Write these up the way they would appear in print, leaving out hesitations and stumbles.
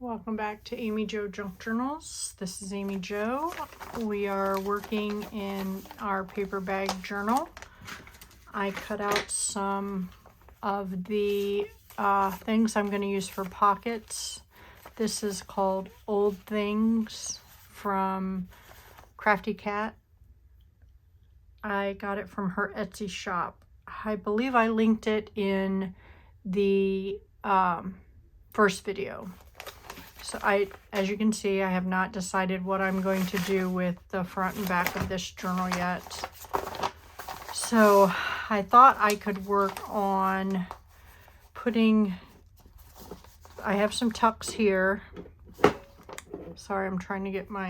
Welcome back to Amy Jo Junk Journals. This is Amy Jo. We are working in our paper bag journal. I cut out some of the things I'm going to use for pockets. This is called Old Things from Crafty Cat. I got it from her Etsy shop. I believe I linked it in the first video. So as you can see, I have not decided what I'm going to do with the front and back of this journal yet. So I thought I could work on putting, I have some tucks here. Sorry, I'm trying to get my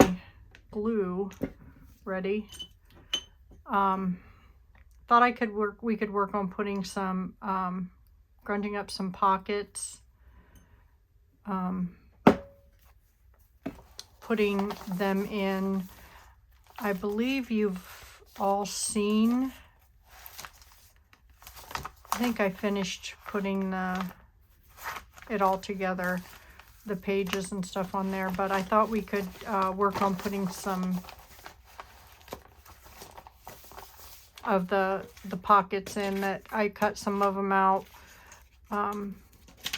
glue ready. Thought we could work on putting some, grunting up some pockets. Putting them in, I believe you've all seen, I think I finished putting it all together, the pages and stuff on there, but I thought we could work on putting some of the pockets in that I cut some of them out.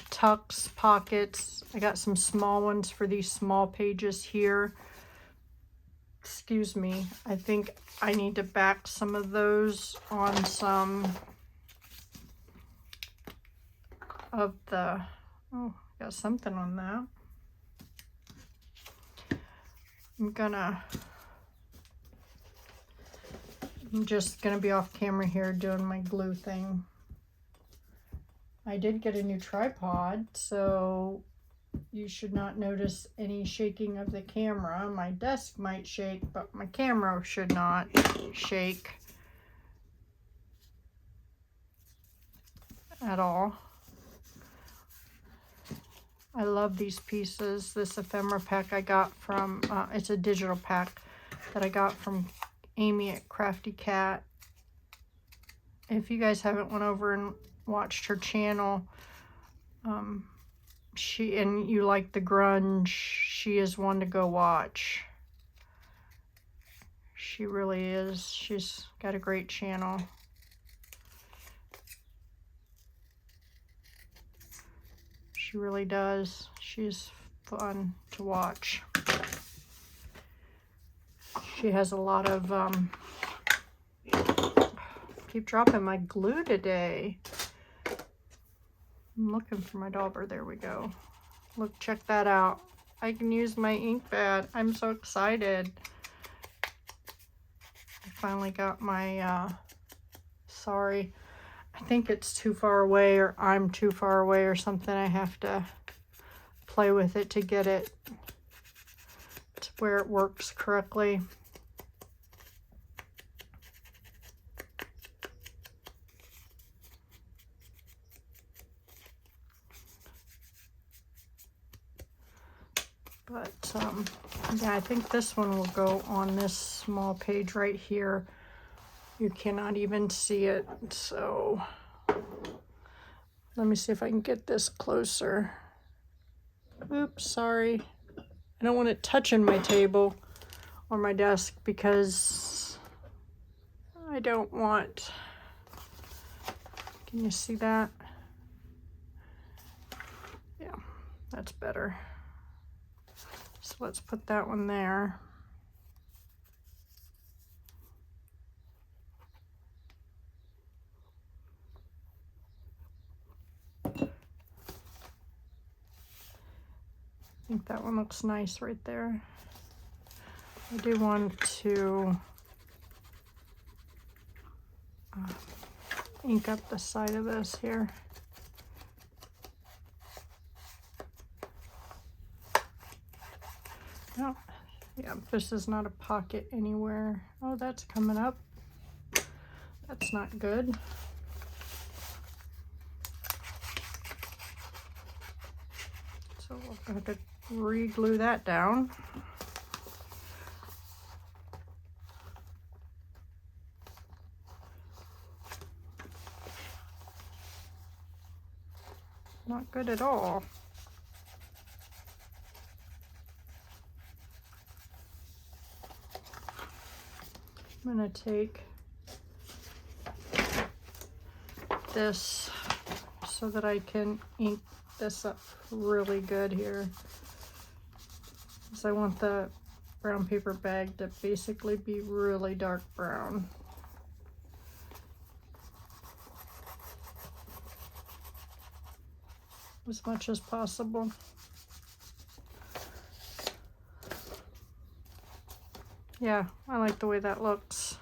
Tucks, pockets. I got some small ones for these small pages here. Excuse me. I think I need to back some of those on some of the, oh, got something on that. I'm just gonna be off camera here doing my glue thing. I did get a new tripod, so you should not notice any shaking of the camera. My desk might shake, but my camera should not shake at all. I love these pieces. This ephemera pack I got from, it's a digital pack that I got from Amy at Crafty Cat. If you guys haven't went over and watched her channel, and you like the grunge, she is one to go watch. She really is. She's got a great channel. She really does. She's fun to watch. She has a lot of keep dropping my glue today. I'm looking for my dauber. There we go. Look, check that out. I can use my ink pad. I'm so excited. I finally got my, sorry. I think it's too far away, or I'm too far away or something. I have to play with it to get it to where it works correctly. But yeah, I think this one will go on this small page right here. You cannot even see it, so let me see if I can get this closer. Oops, sorry. I don't want it touching my table or my desk because I don't want, can you see that? Yeah, that's better. So let's put that one there. I think that one looks nice right there. I do want to ink up the side of this here. Oh, yeah, this is not a pocket anywhere. Oh, that's coming up. That's not good. So we're going to re-glue that down. Not good at all. I'm gonna take this so that I can ink this up really good here, because I want the brown paper bag to basically be really dark brown. As much as possible. Yeah, I like the way that looks.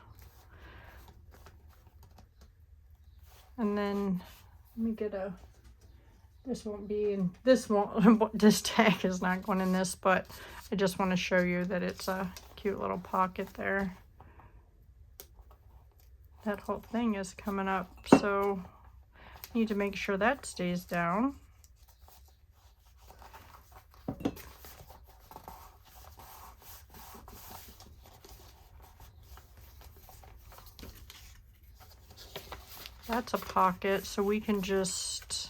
And then let me get a, this won't be in, this won't, this tag is not going in this, but I just want to show you that it's a cute little pocket there. That whole thing is coming up, so need to make sure that stays down. That's a pocket, so we can just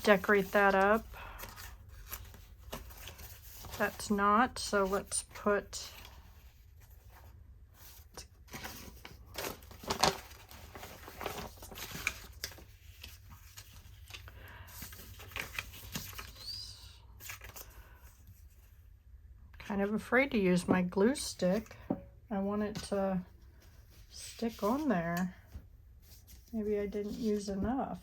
decorate that up. That's not, so let's put kind of afraid to use my glue stick. I want it to stick on there. Maybe I didn't use enough.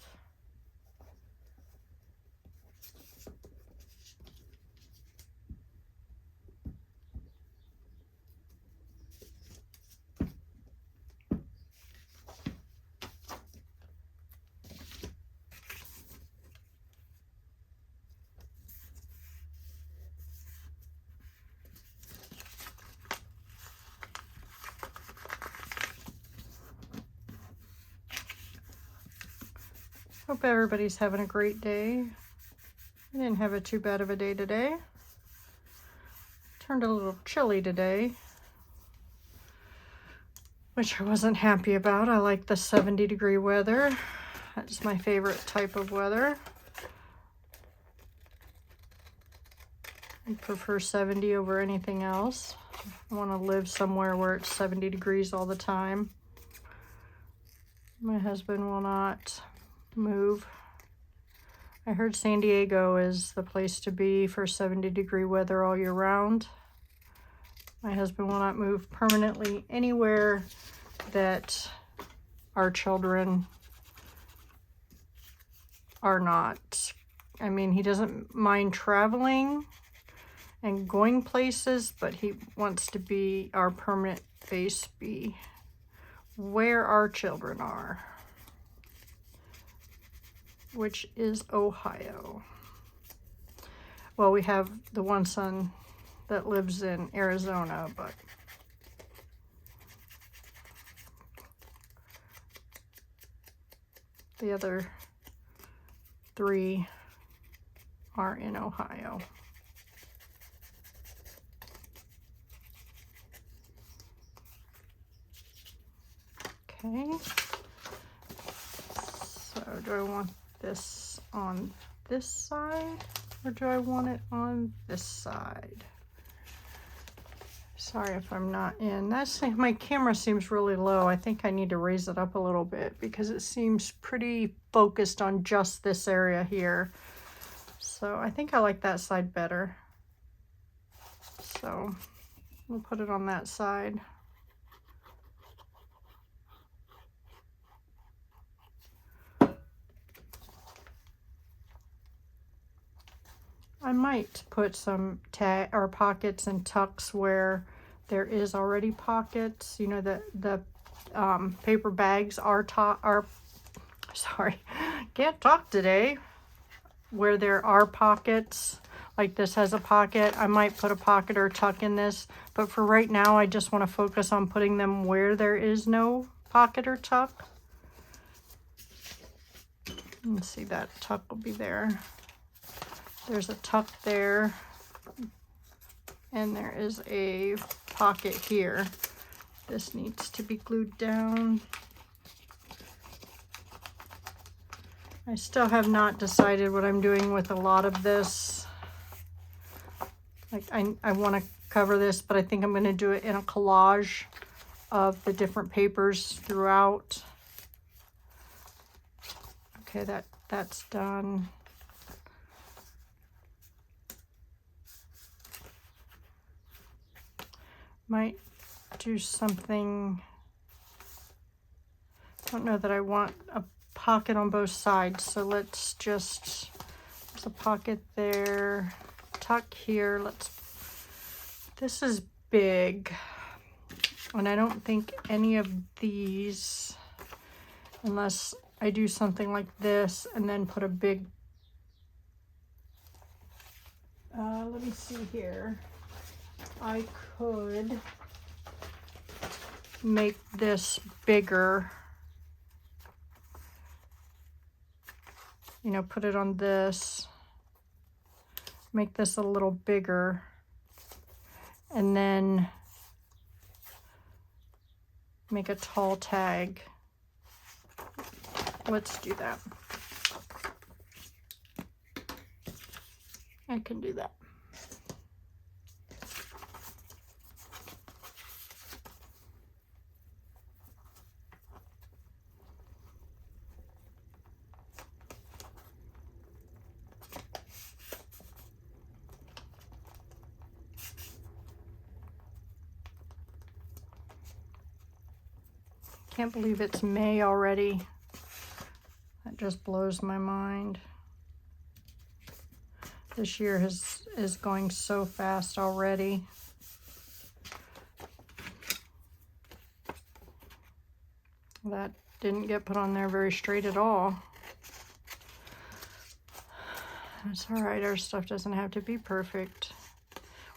Hope everybody's having a great day. I didn't have too bad of a day today. Turned a little chilly today, which I wasn't happy about. I like the 70-degree weather. That's my favorite type of weather. I prefer 70 over anything else. I want to live somewhere where it's 70 degrees all the time. My husband will not move. I heard San Diego is the place to be for 70-degree weather all year round. My husband will not move permanently anywhere that our children are not. I mean, he doesn't mind traveling and going places, but he wants to be our permanent base, be where our children are, which is Ohio. Well, we have the one son that lives in Arizona, but the other 3 are in Ohio. Okay, so do I want this on this side or do I want it on this side? Sorry if I'm not in. That's, my camera seems really low. I think I need to raise it up a little bit because it seems pretty focused on just this area here. So I think I like that side better. So we'll put it on that side. I might put some tag or pockets and tucks where there is already pockets. You know, the paper bags are sorry, can't talk today. Where there are pockets, like this has a pocket, I might put a pocket or tuck in this. But for right now, I just want to focus on putting them where there is no pocket or tuck. Let's see, that tuck will be there. There's a tuck there, and there is a pocket here. This needs to be glued down. I still have not decided what I'm doing with a lot of this. Like I want to cover this, but I think I'm going to do it in a collage of the different papers throughout. Okay, that's done. Might do something. I don't know that I want a pocket on both sides, so let's just, there's a pocket there, tuck here. This is big, and I don't think any of these, unless I do something like this and then put a big, let me see here. I could make this bigger, you know, put it on this, make this a little bigger, and then make a tall tag. Let's do that. I can do that. Can't believe it's May already. That just blows my mind. This year is going so fast already. That didn't get put on there very straight at all. That's all right, our stuff doesn't have to be perfect.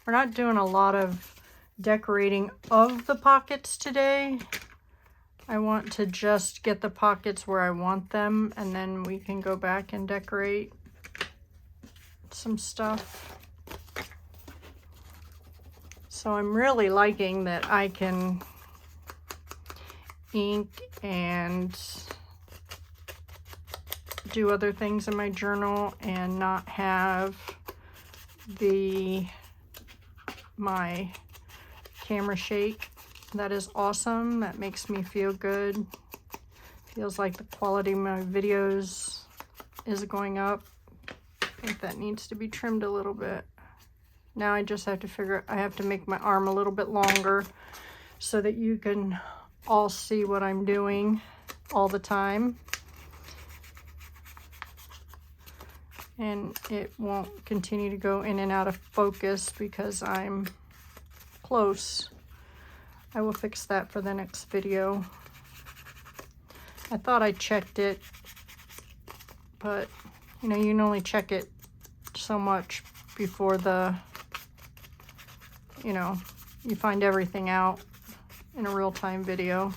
We're not doing a lot of decorating of the pockets today. I want to just get the pockets where I want them, and then we can go back and decorate some stuff. So I'm really liking that I can ink and do other things in my journal and not have my camera shake. That is awesome. That makes me feel good. Feels like the quality of my videos is going up. I think that needs to be trimmed a little bit. Now I just have to figure, I have to make my arm a little bit longer so that you can all see what I'm doing all the time. And it won't continue to go in and out of focus because I'm close. I will fix that for the next video. I thought I checked it, but you know, you can only check it so much before you find everything out in a real-time video.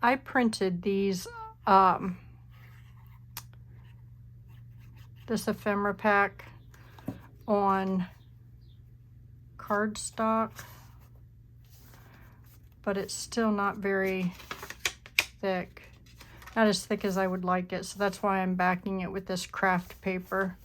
I printed these, this ephemera pack on cardstock, but it's still not very thick. Not as thick as I would like it, so that's why I'm backing it with this craft paper.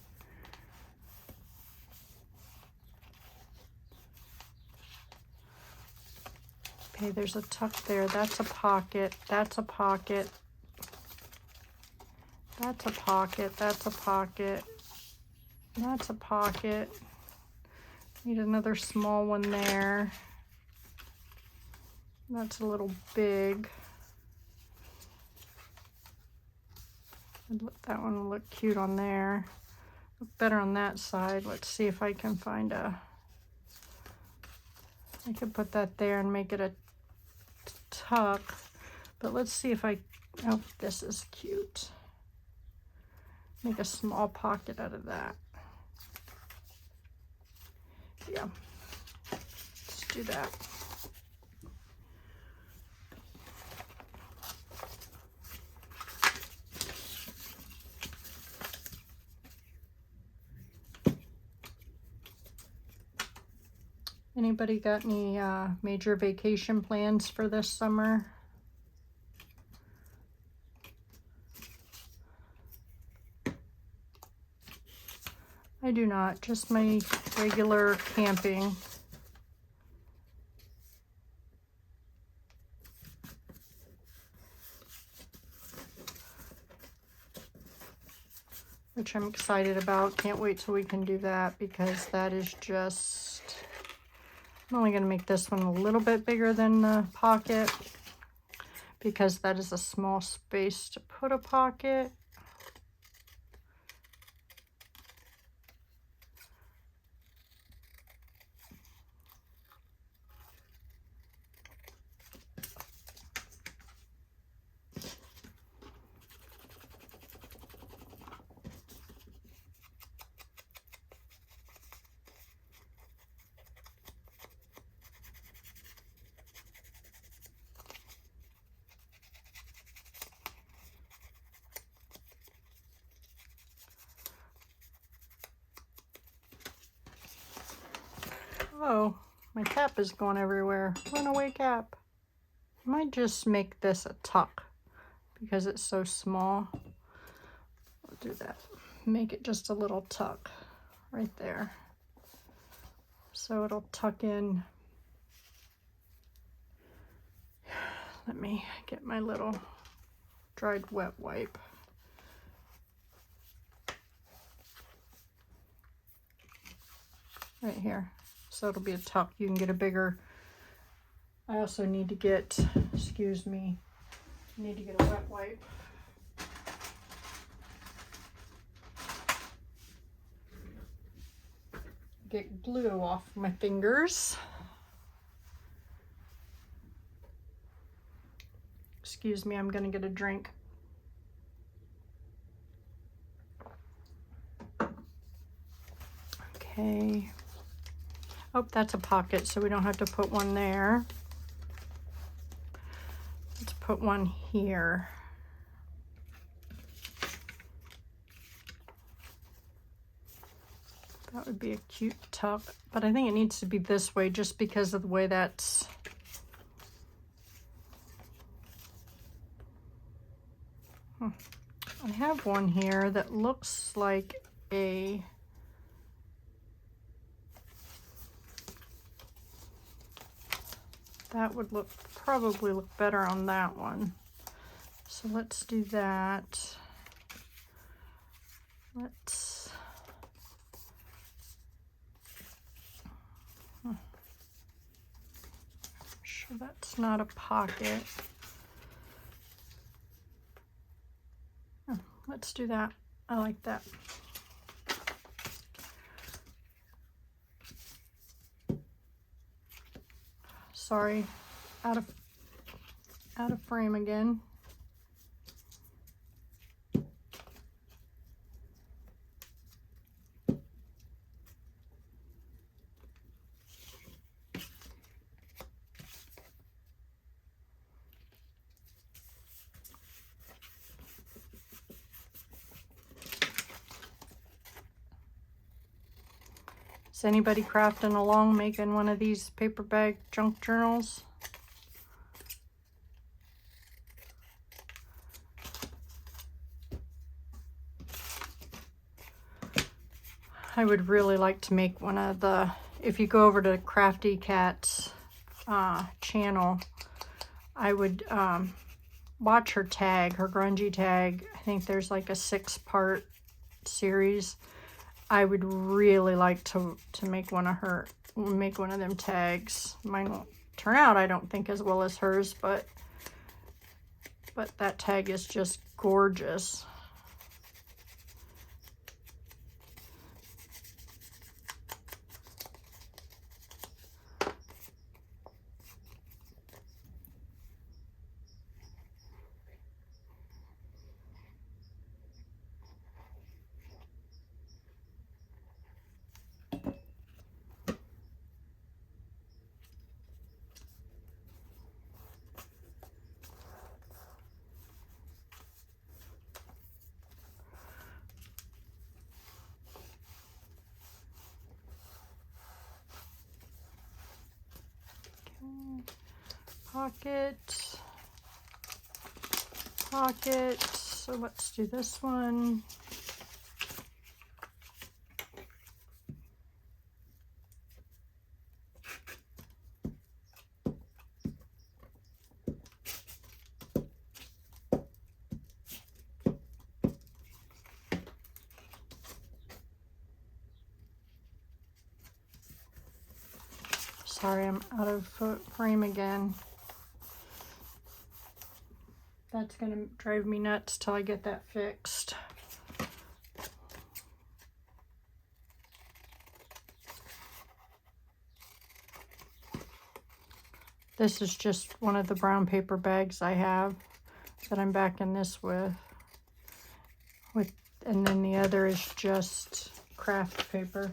Okay, there's a tuck there. That's a pocket. That's a pocket. That's a pocket. That's a pocket. That's a pocket. Need another small one there. That's a little big. That one will look cute on there. Look better on that side. Let's see if I can find I could put that there and make it a tuck. But let's see if oh, this is cute. Make a small pocket out of that. Yeah, let's do that. Anybody got any major vacation plans for this summer? I do not, just my regular camping. Which I'm excited about. Can't wait till we can do that, because that is just... I'm only going to make this one a little bit bigger than the pocket, because that is a small space to put a pocket. Oh, my cap is going everywhere. Run away, cap. I might just make this a tuck because it's so small. I'll do that. Make it just a little tuck right there. So it'll tuck in. Let me get my little dried wet wipe. Right here. So it'll be a tuck. You can get a bigger. I also need to get, excuse me, need to get a wet wipe. Get glue off my fingers. Excuse me, I'm gonna get a drink. Okay. Oh, that's a pocket, so we don't have to put one there. Let's put one here. That would be a cute tuck, but I think it needs to be this way just because of the way that's... I have one here that looks like a... That would probably look better on that one. So let's do that. Let's... I'm sure that's not a pocket. Oh, let's do that. I like that. Sorry, out of frame again. Is anybody crafting along, making one of these paper bag junk journals? I would really like to make one of the, if you go over to Crafty Cat's channel, I would watch her tag, her grungy tag. I think there's like a 6-part series. I would really like to make one of them tags. Mine won't turn out, I don't think, as well as hers, but that tag is just gorgeous. Pocket. So let's do this one. Sorry, I'm out of frame again. That's gonna drive me nuts till I get that fixed. This is just one of the brown paper bags I have that I'm backing this with, and then the other is just craft paper.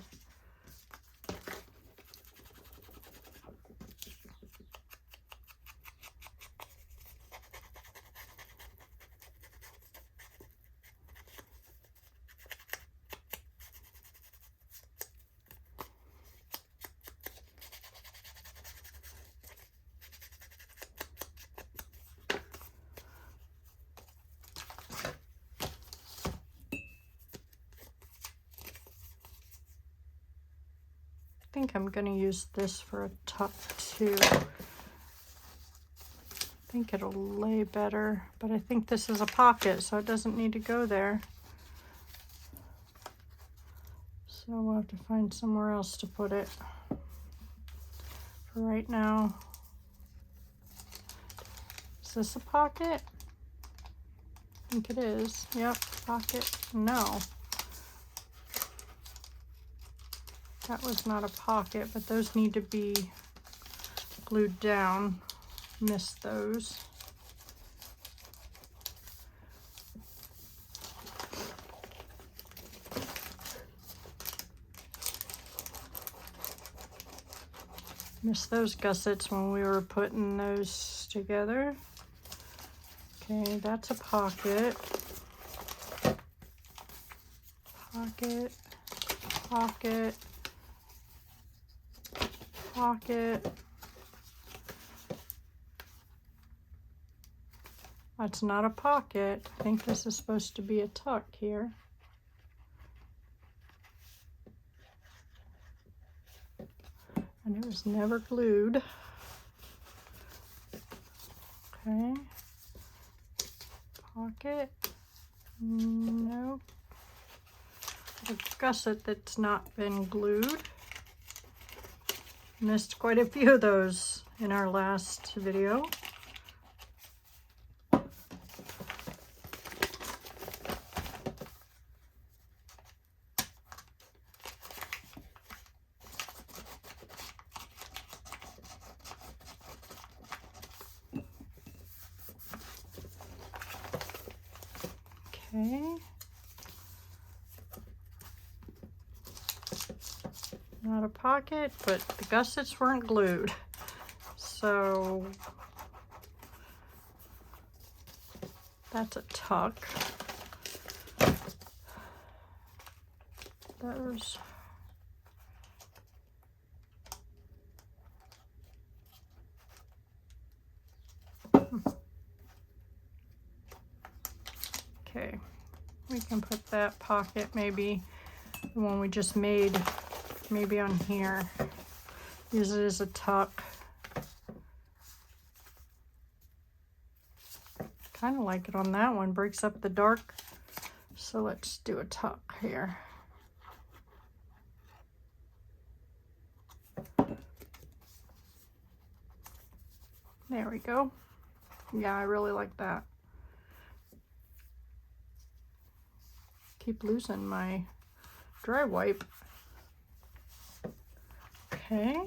I think I'm going to use this for a tuck too. I think it'll lay better, but I think this is a pocket, so it doesn't need to go there. So we'll have to find somewhere else to put it. For right now, is this a pocket? I think it is. Yep, pocket. No. That was not a pocket, but those need to be glued down. Missed those. Missed those gussets when we were putting those together. Okay, that's a pocket. Pocket. Pocket. Pocket. That's not a pocket. I think this is supposed to be a tuck here. And it was never glued. Okay. Pocket. Nope. A gusset that's not been glued. Missed quite a few of those in our last video. Okay. Not a pocket, but the gussets weren't glued. So that's a tuck. Those. Okay, we can put that pocket, maybe the one we just made, maybe on here. Use it as a tuck. Kind of like it on that one, breaks up the dark. So let's do a tuck here. There we go. Yeah, I really like that. Keep losing my dry wipe. Okay,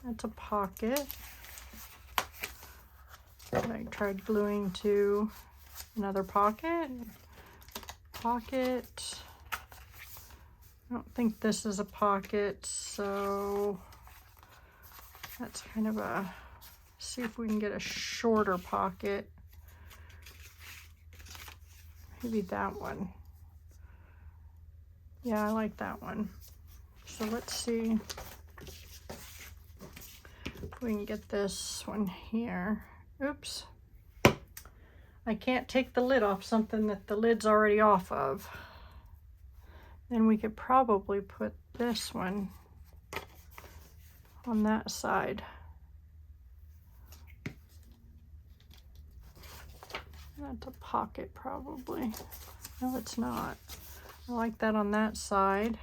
that's a pocket that I tried gluing to another pocket. Pocket. I don't think this is a pocket, so that's kind of a, see if we can get a shorter pocket. Maybe that one. Yeah, I like that one. So let's see if we can get this one here. Oops. I can't take the lid off something that the lid's already off of. Then we could probably put this one on that side. That's a pocket probably. No, it's not. I like that on that side.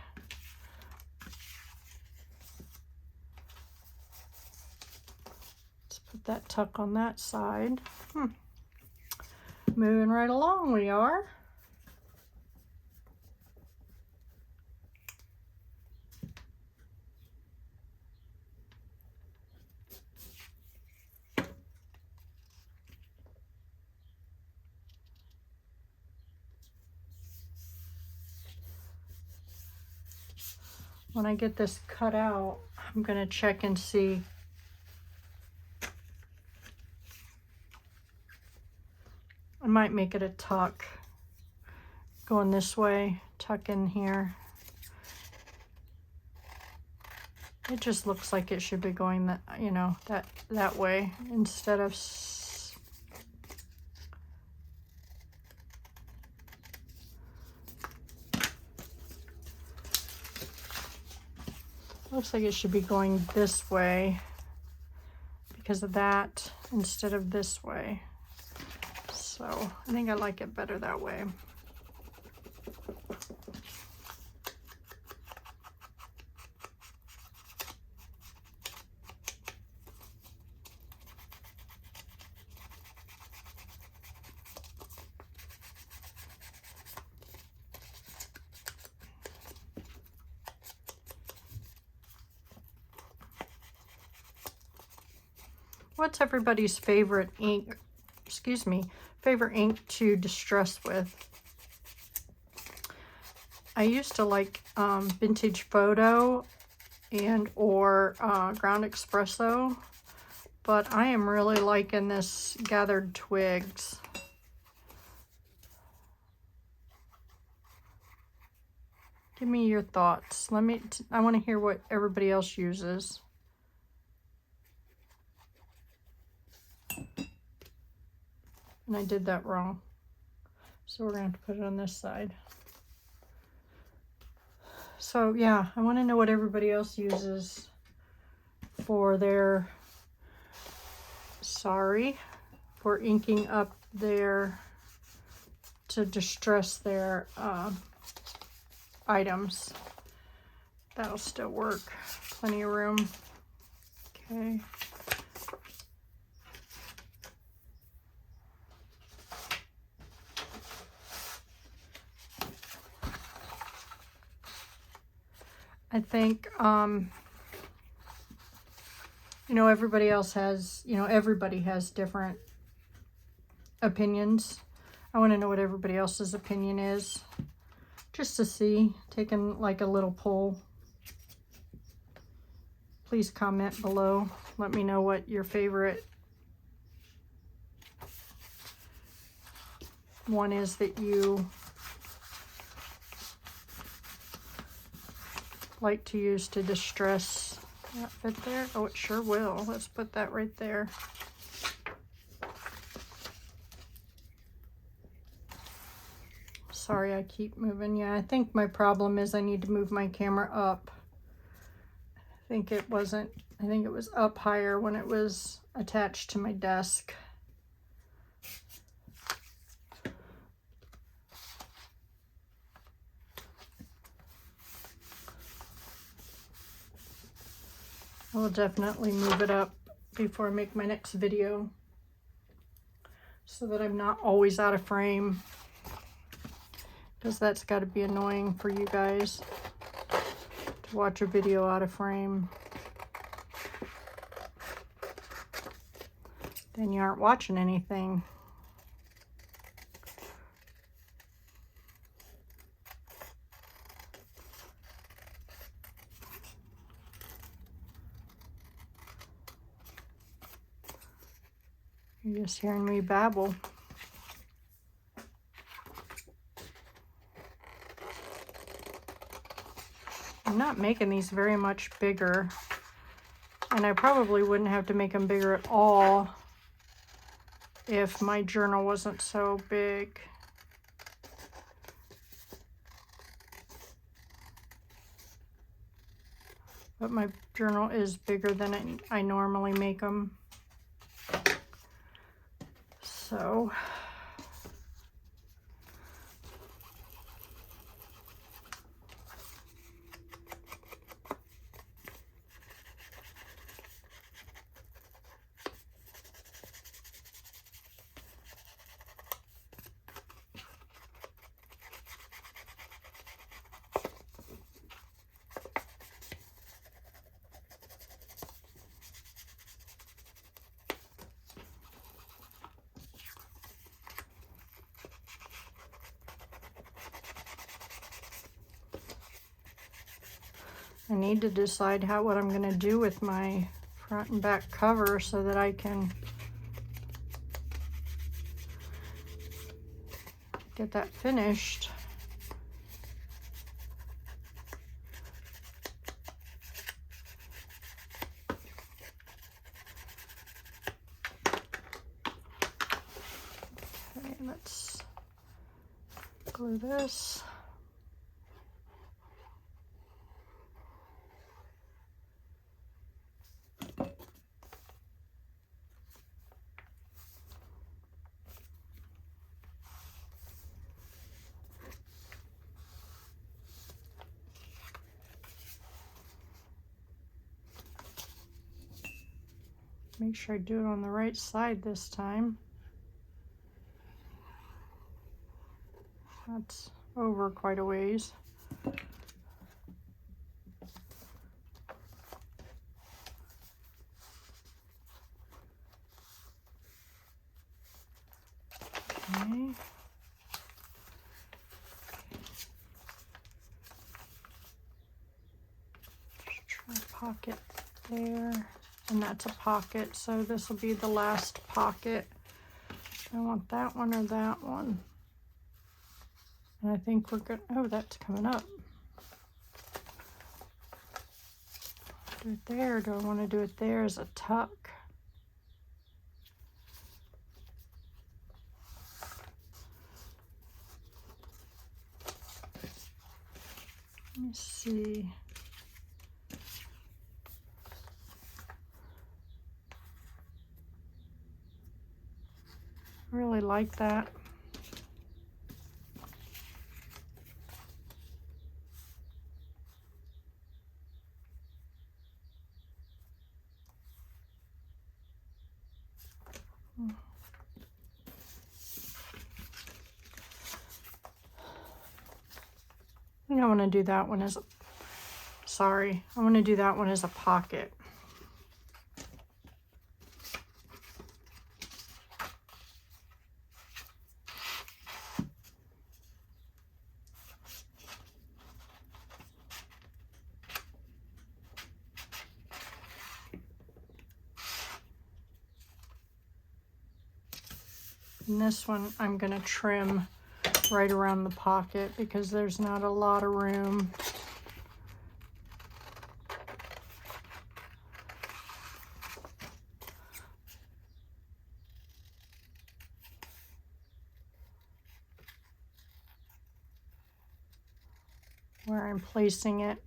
Put that tuck on that side. Moving right along we are. When I get this cut out, I'm going to check and see. I might make it a tuck. Going this way, tuck in here. It just looks like it should be going that, you know, that way instead of looks like it should be going this way because of that instead of this way. So I think I like it better that way. What's everybody's favorite ink, favorite ink to distress with? I used to like Vintage Photo and or Ground Espresso, but I am really liking this Gathered Twigs. Give me your thoughts. I want to hear what everybody else uses. And I did that wrong. So we're going to have to put it on this side. So yeah, I want to know what everybody else uses for their, for inking up their, to distress their items. That'll still work. Plenty of room. Okay. I think, you know, everybody has different opinions. I want to know what everybody else's opinion is, just to see, taking like a little poll. Please comment below. Let me know what your favorite one is that you like to use to distress. That fit there? Oh, it sure will. Let's put that right there. Sorry, I keep moving. Yeah, I think my problem is I need to move my camera up. I think it was up higher when it was attached to my desk. I will definitely move it up before I make my next video so that I'm not always out of frame, because that's got to be annoying for you guys to watch a video out of frame. Then you aren't watching anything. You're just hearing me babble. I'm not making these very much bigger, and I probably wouldn't have to make them bigger at all if my journal wasn't so big. But my journal is bigger than I normally make them. So I need to decide what I'm going to do with my front and back cover so that I can get that finished. Okay, let's glue this. Make sure I do it on the right side this time. That's over quite a ways. Okay. Just try a pocket there. And that's a pocket, so this will be the last pocket. I want that one or that one. And I think we're good. Oh, that's coming up. Do it there. Do I want to do it there as a tuck? Let me see. I really like that. I think I want to do that one as a, sorry, I want to do that one as a pocket. And this one I'm going to trim right around the pocket because there's not a lot of room. Where I'm placing it.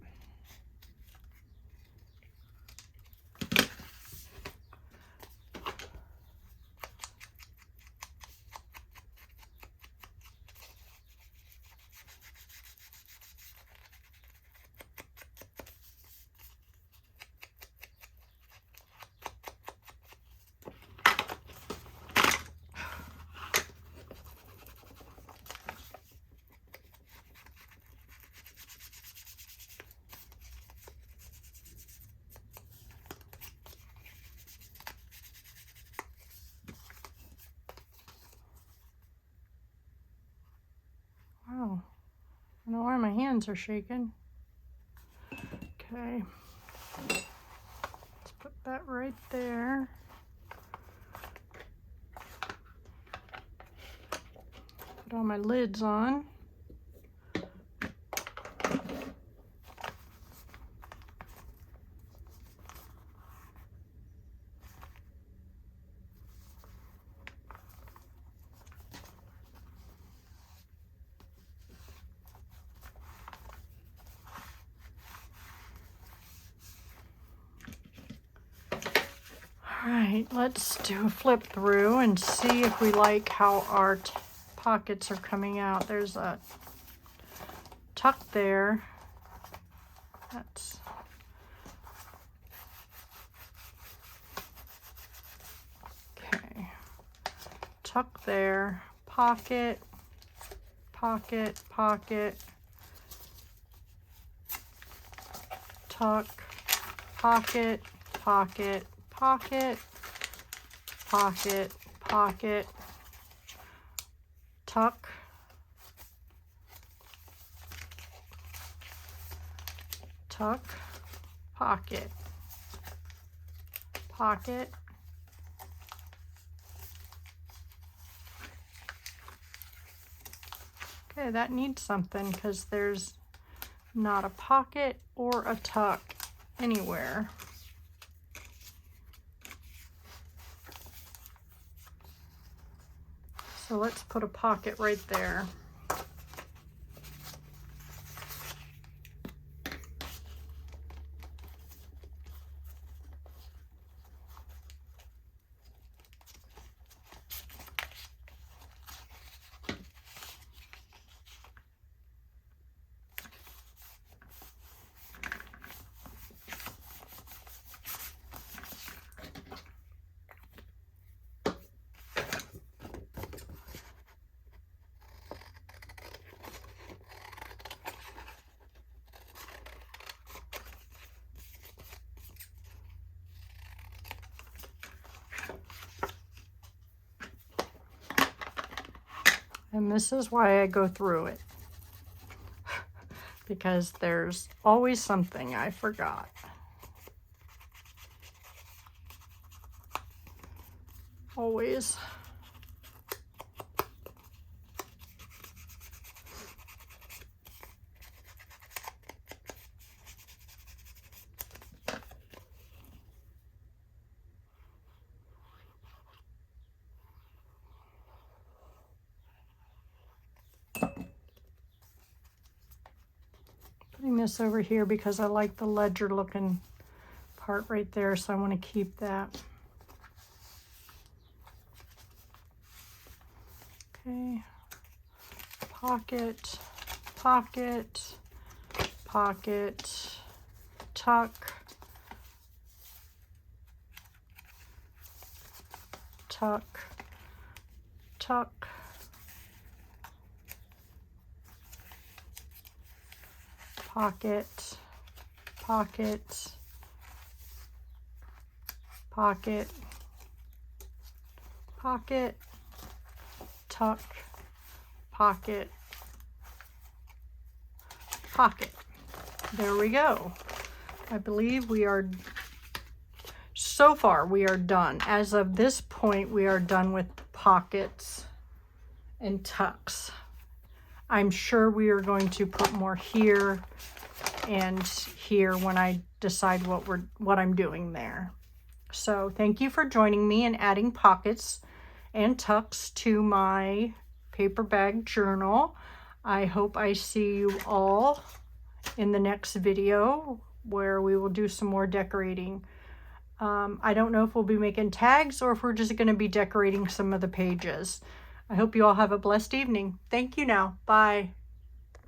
Wow, I don't know why my hands are shaking. Okay, let's put that right there. Put all my lids on. All right, let's do a flip through and see if we like how our pockets are coming out. There's a tuck there. That's okay. Tuck there, pocket, pocket, pocket, tuck, pocket, pocket, pocket, pocket, pocket, tuck, tuck, pocket, pocket, okay, that needs something because there's not a pocket or a tuck anywhere. So let's put a pocket right there. And this is why I go through it, because there's always something I forgot. Always. Putting this over here because I like the ledger looking part right there, so I want to keep that. Okay, pocket, pocket, pocket, tuck, tuck, tuck, pocket, pocket, pocket, pocket, tuck, pocket, pocket. There we go. I believe we are, so far we are done. As of this point, we are done with pockets and tucks. I'm sure we are going to put more here and here when I decide what I'm doing there. So thank you for joining me in adding pockets and tucks to my paper bag journal. I hope I see you all in the next video where we will do some more decorating. I don't know if we'll be making tags or if we're just going to be decorating some of the pages. I hope you all have a blessed evening. Thank you now. Bye.